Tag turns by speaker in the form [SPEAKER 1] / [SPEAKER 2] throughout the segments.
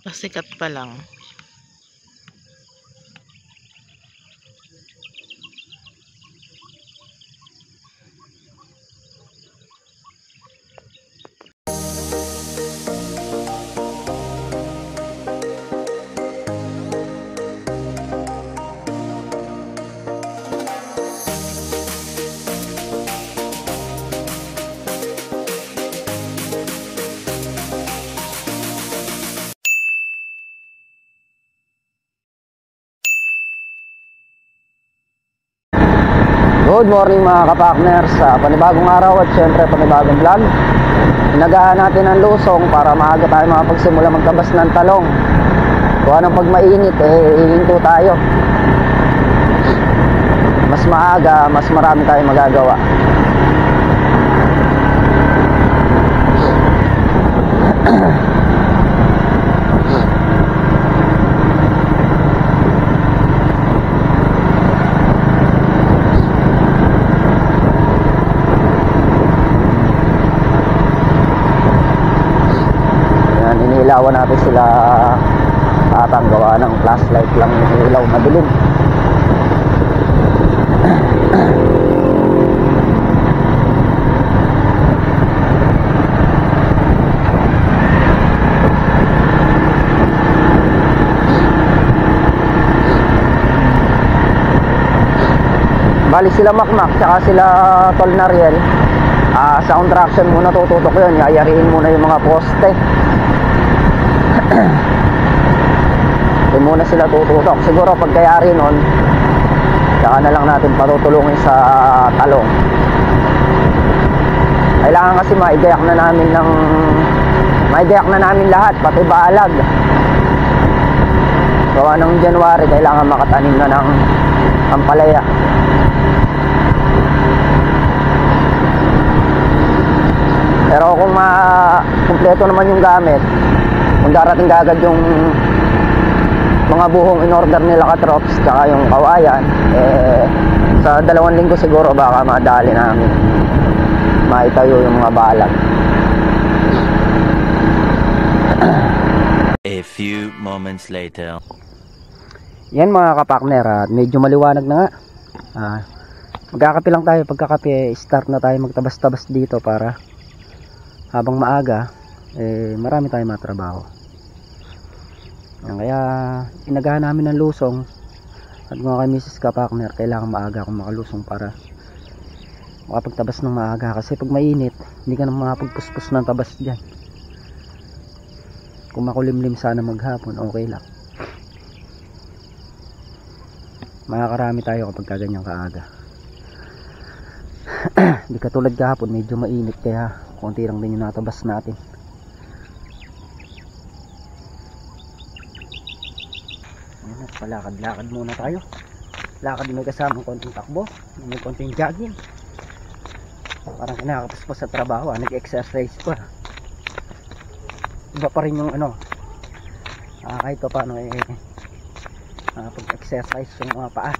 [SPEAKER 1] Pasikat pa lang.
[SPEAKER 2] Good morning mga kapartners, panibagong araw at syempre panibagong vlog. Inagahan natin ang lusong para maaga tayo makapagsimula magtabas ng talong. Kung anong pag mainit, hihinto tayo. Mas maaga, mas marami tayong magagawa. Inilawan natin sila atang gawa ng flashlight lang yung ilaw madilim. Bali sila Makmak tsaka sila Tol Nariel, sa contraction muna tututok yun, yayariin muna yung mga poste. Doon muna sila tututok. Siguro pagkayari nun, saka na lang natin patutulungin sa talong. Kailangan kasi maigayak na namin lahat, pati balag. Gawa ng January, kailangan makatanim na ng ampalaya. Pero kung kumpleto naman yung gamit, kung darating agad yung mga buhong in order nila katrops tsaka yung kawayan, sa 2 linggo siguro baka madali namin maitayo yung mga balag.
[SPEAKER 3] A few moments later.
[SPEAKER 2] Yan mga kapartner, at medyo maliwanag na nga. Magkakape lang tayo. Pagkakape, start na tayo magtabas-tabas dito para habang maaga marami tayong matrabaho. Kaya inagahan namin ng lusong. At mga kay Mrs. Kapartner, kailangan maaga akong makalusong para makapagtabas ng maaga. Kasi pag mainit, hindi ka na makapagpuspos ng tabas dyan. Kung makulimlim sana maghapon, okay lang. Makakarami tayo kapag kaganyang kaaga. Hindi katulad kahapon, medyo mainit, kaya konti lang din yung natabas natin. Palakad-lakad muna tayo. Lakad may kasamang konting takbo, may konting jogging. Parang kinakapos sa trabaho, nag-exercise pa. Iba pa rin yung kahit pa paano pag-exercise yung mga paa.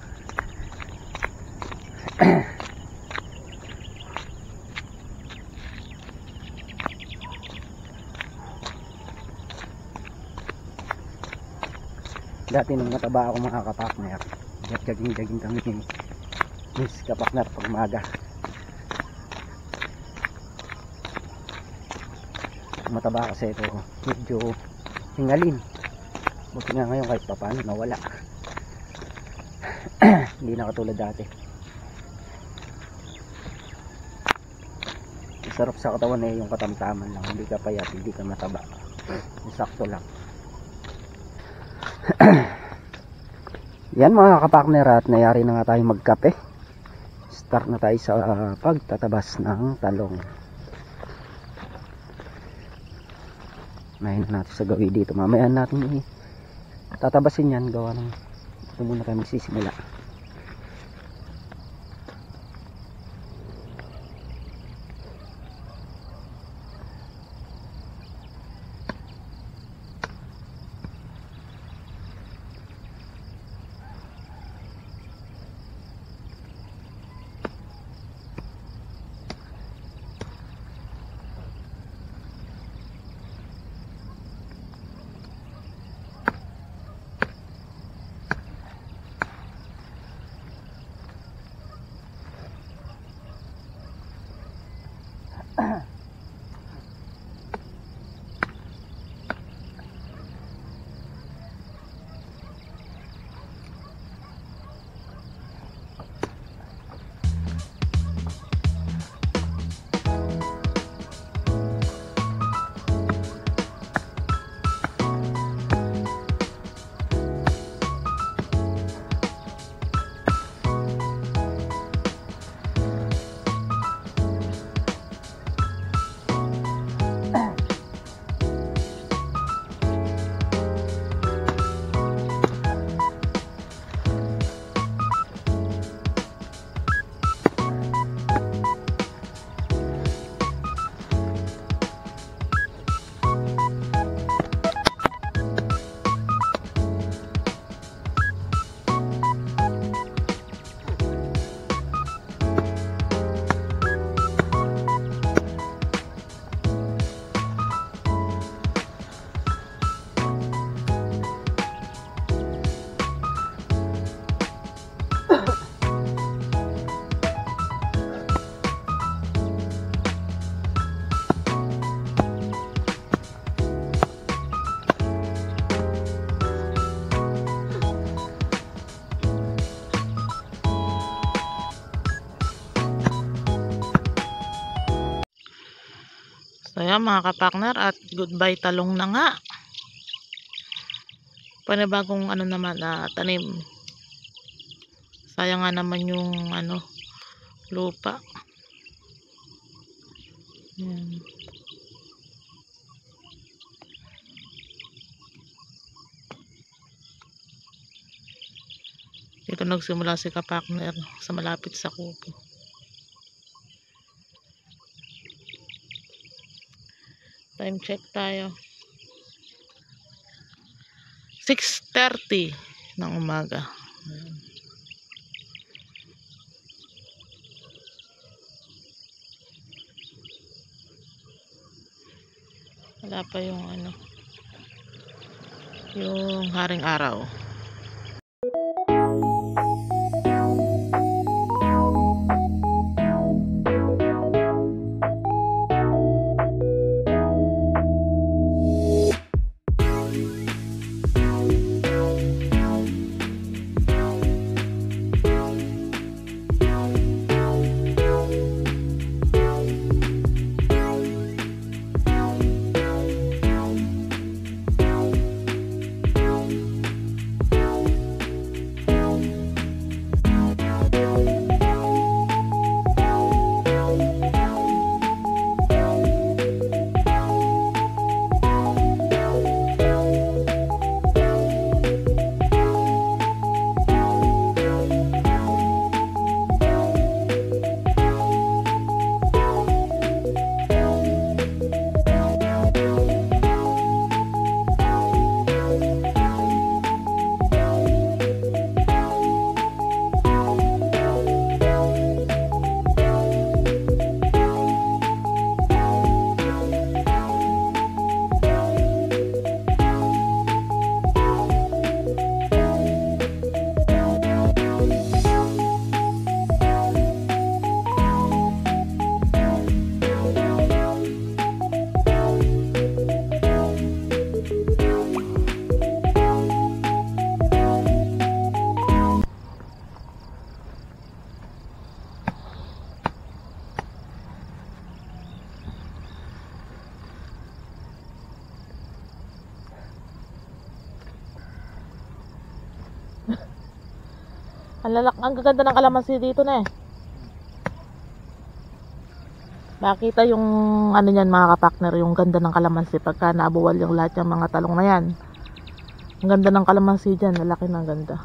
[SPEAKER 2] Dati nung mataba ako mga kapartner, jogging kami ni Miss Kapartner pag umaga. Mataba kasi ito, medyo hingalin. Buti nga ngayon kahit paano nawala. Hindi na katulad dati. Sarap sa katawan yung katamtaman lang, hindi ka payat, hindi ka mataba, sakto lang. Yan mga kapartner, at nayari na nga tayo magkape. Start na tayo sa pagtatabas ng talong. Mahin natin sa gawi dito. Mamaya natin tatabasin yan. Gawa ng ito muna tayo magsisimula.
[SPEAKER 1] ayan mga kapakner, at goodbye talong na nga. Panibagong ano naman tanim. Sayang nga naman yung lupa. Ayan. Dito nagsimula si kapakner sa malapit sa kubo. Time check tayo. 6:30 ng umaga. Ayan. Wala pa yung yung haring araw. Ang gaganda ng kalamansi dito na eh. Makita yung niyan mga kapakner, yung ganda ng kalamansi pagka naabuwal yung lahat yung mga talong na yan. Ang ganda ng kalamansi dyan, lalaki ng ganda.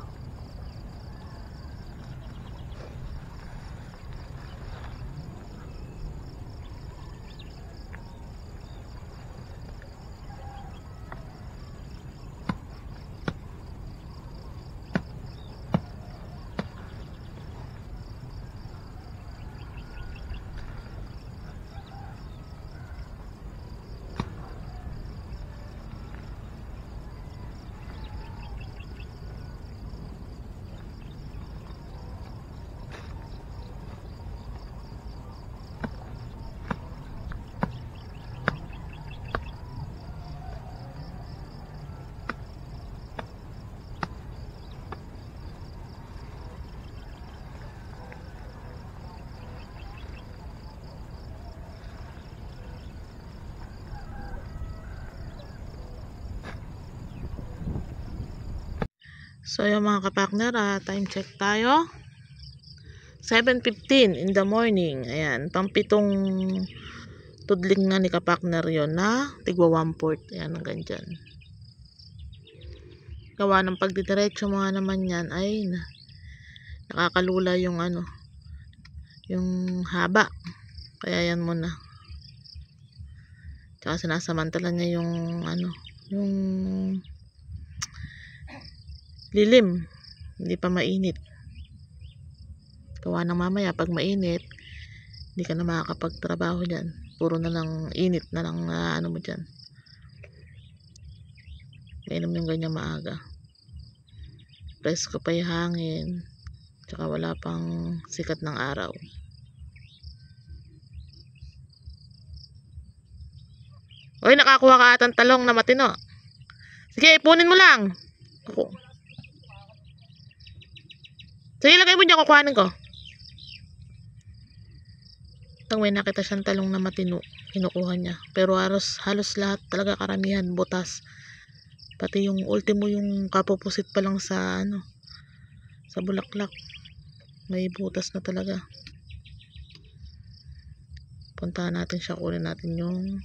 [SPEAKER 1] So yung mga kapakner, time check tayo. 7:15 in the morning. Ayan, pampitong tudling na ni kapakner yon na tigwa 1/4. Ayan, hanggang dyan. Gawa ng pagdidiretso mga naman yan ay nakakalula yung yung haba. Kaya yan muna. Tsaka sinasamantala niya yung yung lilim, hindi pa mainit. Gawa ng mamaya pag mainit, hindi ka na makakapagtrabaho dyan. Puro na lang init na lang mo dyan. Mainom yung ganyan maaga. Presko pa yung hangin, tsaka wala pang sikat ng araw. Oy, nakakuha ka atang talong na matino. Sige, ipunin mo lang. Ako. Sige, lagay mo dyan, kukuhanin ko. May nakita siyang talong na matino. kinukuha niya. Pero halos lahat talaga, karamihan butas. Pati yung ultimo, yung kapupusit pa lang sa sa bulaklak, may butas na talaga. Puntahan natin siya, kunin natin yung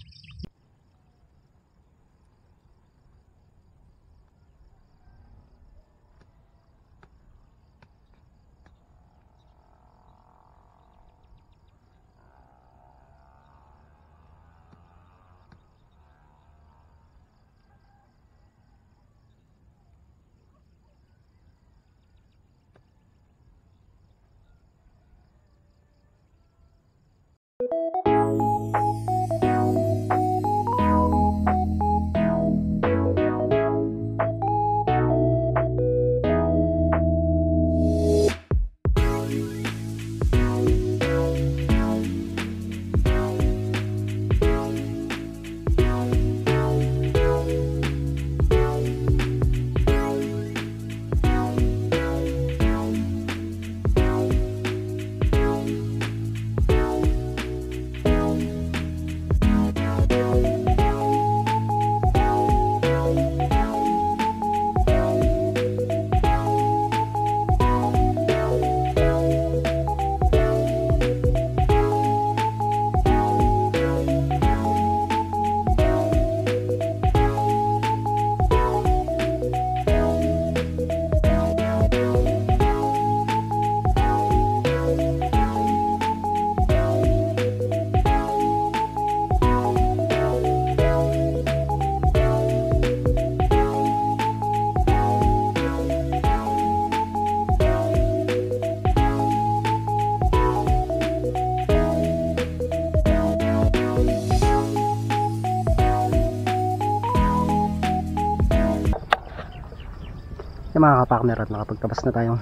[SPEAKER 2] yung mga kapakner, at nakapagtabas na tayong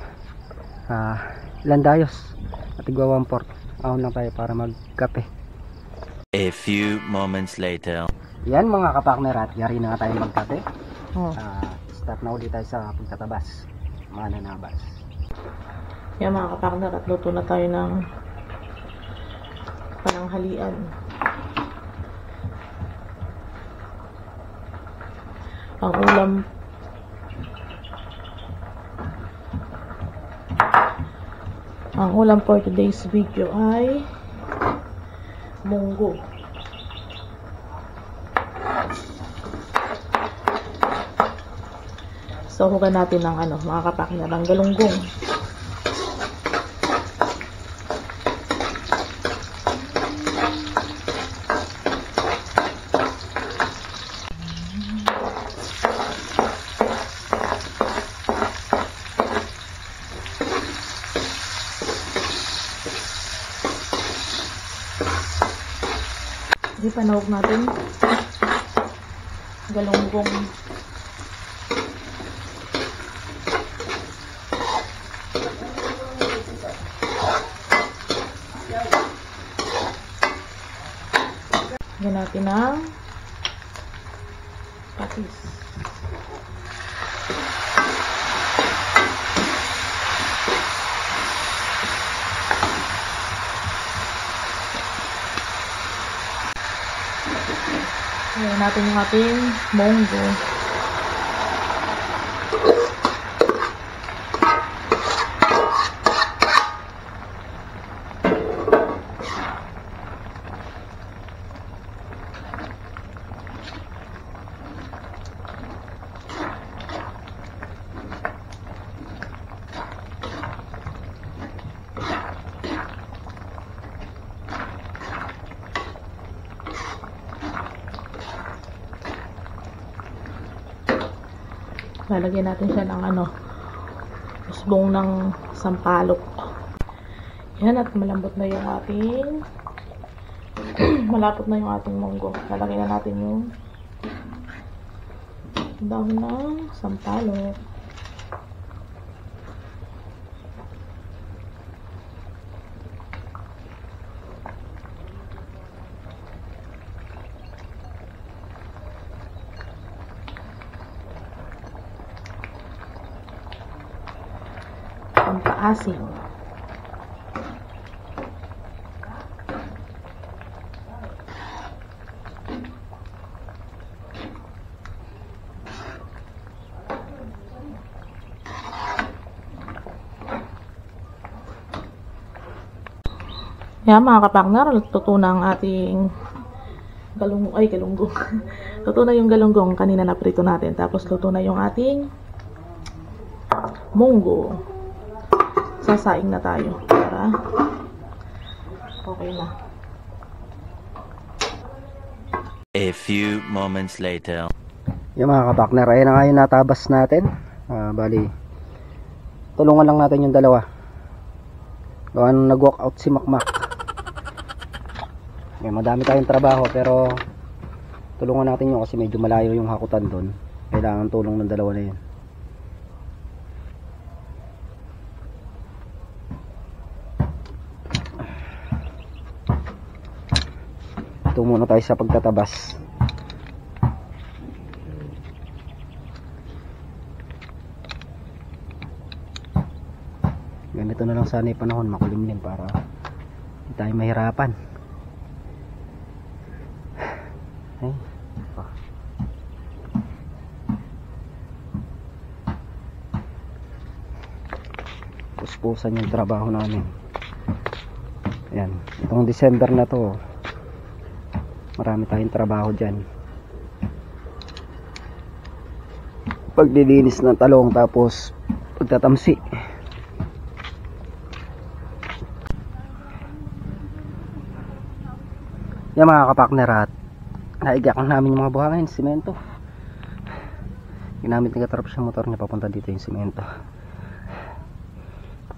[SPEAKER 2] landayos at igwa 1/4. Ahon lang tayo para magkape.
[SPEAKER 3] A few moments later.
[SPEAKER 2] Yan mga kapakner, at yari na nga tayo magkape.
[SPEAKER 1] oh.
[SPEAKER 2] Start na ulit tayo sa pagtatabas, mga nanabas.
[SPEAKER 1] Yan mga kapakner, at luto na tayo ng pananghalian. Ang ulam for today's video ay munggo. So hugan natin ng mga kapakner, ng galunggong. Ipanahog natin galunggong. Lagyan natin ng patis. Lagyan natin yung ating munggo. Lalagyan natin siya ng usbong ng sampalok. Yan, at malambot na yung ating malapot na yung ating munggo. Lalagyan na natin yung dahon ng sampalok. Pampaasim. Yan mga kapakner, luto na ang ating galunggong. Luto na yung galunggong kanina na prito natin. Tapos luto na yung ating munggo. Sasaing na tayo para okay na.
[SPEAKER 3] A few moments later.
[SPEAKER 2] Yung mga kapakner, ayun na nga yung natabas natin. Bali, tulungan lang natin yung dalawa. Gawa nung nag-walk out si Makmak. Madami tayong trabaho pero tulungan natin yun kasi medyo malayo yung hakutan doon. Kailangan tulong ng dalawa na yun. Ito muna tayo sa pagtatabas. Ganito na lang sana yung panahon, makulimlim para hindi tayo mahirapan. Ay, puspusan yung trabaho namin. Ayan, itong December na to, marami tayong trabaho dyan. Paglilinis ng talong, tapos pagtatamsi. Yan mga kapakner, at naigyak namin yung mga buhangin, simento. Ginamit ni Katrop yung motor niya papunta dito yung simento.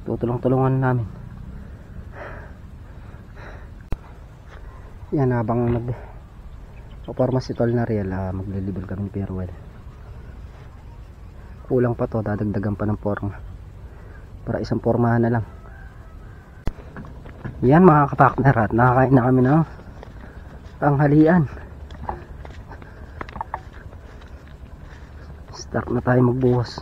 [SPEAKER 2] Tutulong-tulungan namin. Yan, habang nag-forma si Tol na real, maglilibol kami ni Pierwell. Kulang pa to, dadagdagan pa ng forma para isang formahan na lang. Yan mga kapakner, at nakakain na kami ng tanghalian. Start na tayo magbuhos.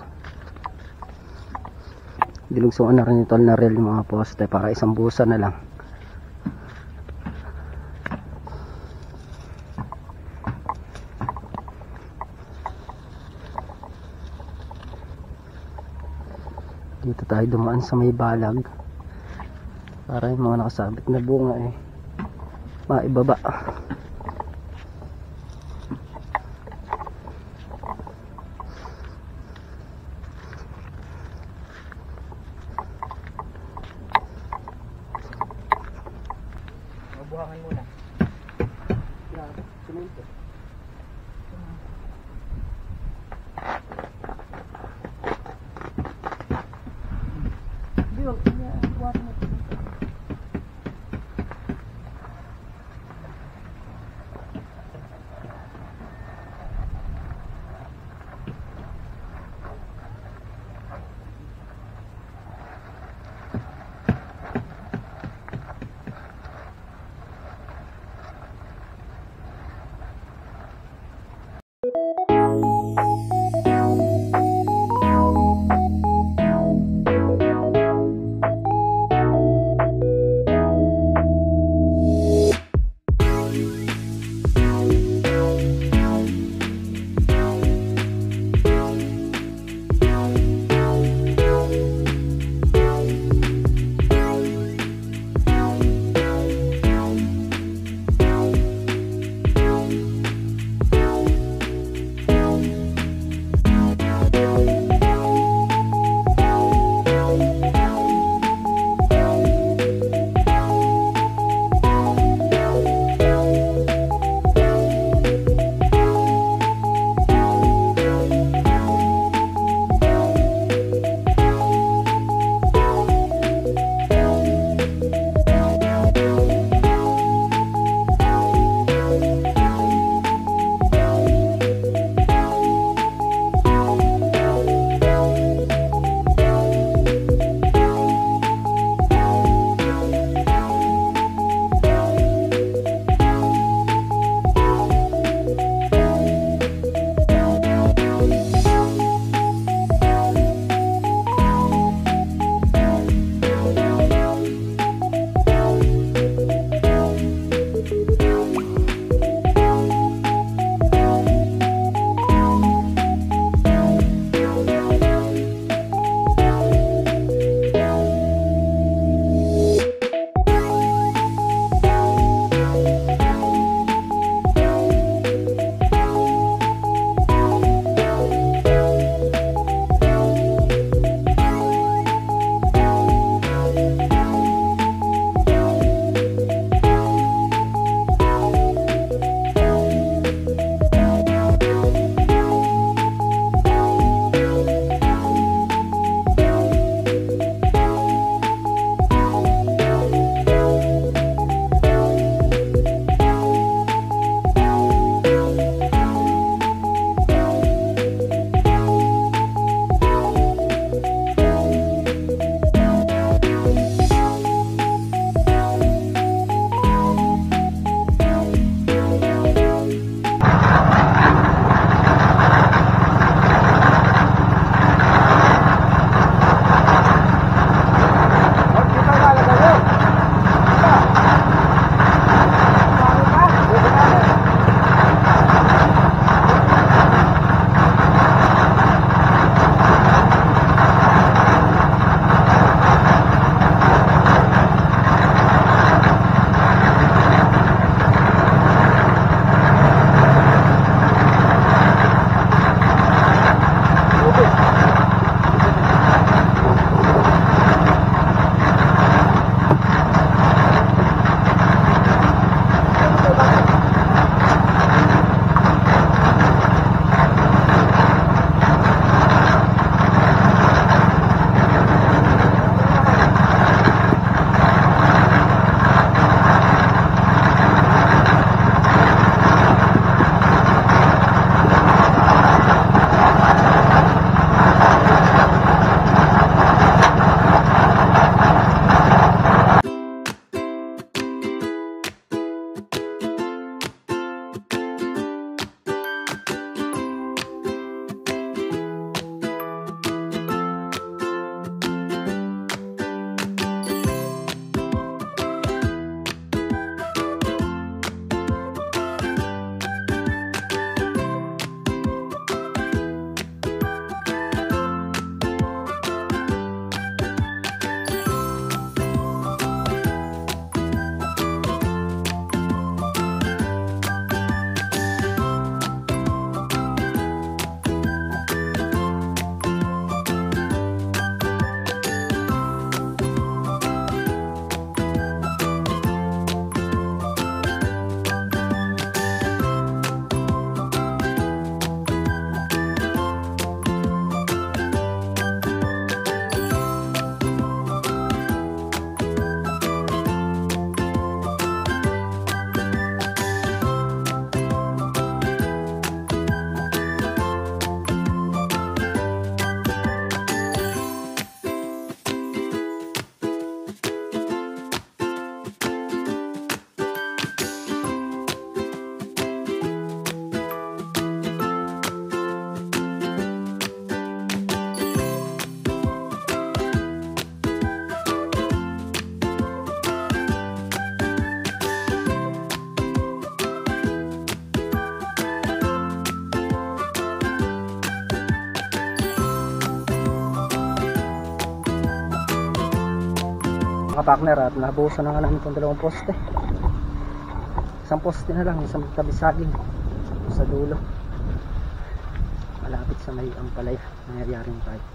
[SPEAKER 2] Dilugsuan na rin ito na real yung mga poste para isang busa na lang. Dito tayo dumaan sa may balag para yung mga nakasabit na bunga maibaba. Mabuhangan muna. Simento. mga partner, at nabuhusan na nga namin itong dalawang poste. Isang poste na lang, isang tabi saging sa dulo, malapit sa may ampalay nangyayaring tayo.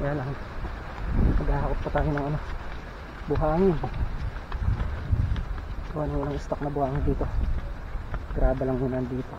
[SPEAKER 2] Kaya lang, maghahakot pa tayo ng buhangin. Walang stock na buhangin dito. Graba lang muna dito.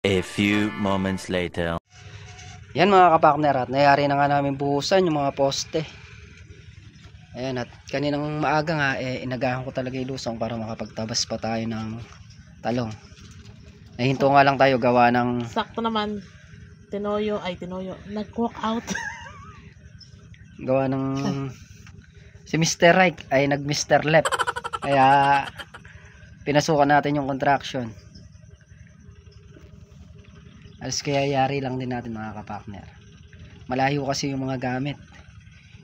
[SPEAKER 3] A few moments later.
[SPEAKER 2] Yan mga kapartner, at nayari na nga namin buhusan yung mga poste. Ayan, at kaninang maaga nga inagahan ko talaga yung lusong para makapagtabas pa tayo ng talong. Nahinto nga lang tayo gawa ng
[SPEAKER 1] Sakto naman. Tinoyo, nag-walk out.
[SPEAKER 2] gawa ng si Mr. Right ay nag Mr. Left. Kaya pinasukan natin yung contraction. Alas kaya yari lang din natin mga kapartner. Malayo kasi yung mga gamit.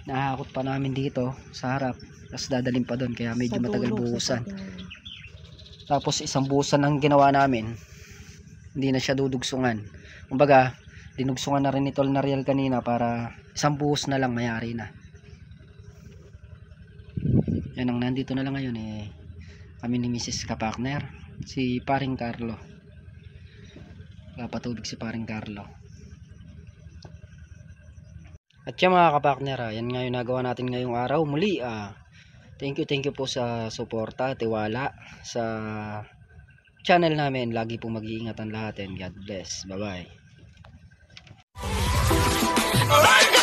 [SPEAKER 2] Nahakot pa namin dito sa harap, tapos dadalhin pa doon, kaya medyo matagal buhusan. Tapos isang buhusan ang ginawa namin, hindi na siya dudugsungan. Kumbaga dinugsungan na rin ito na real kanina para isang buhos na lang mayari na. Yan ang nandito na lang ngayon kami ni Mrs. Kapartner, si Paring Carlo. Papatubig si Paring Carlo. At yan mga kapartner, yan nga yung nagawa natin ngayong araw. Muli thank you po sa suporta, tiwala sa channel namin. Lagi po mag-iingatan lahat, and God bless. Bye bye.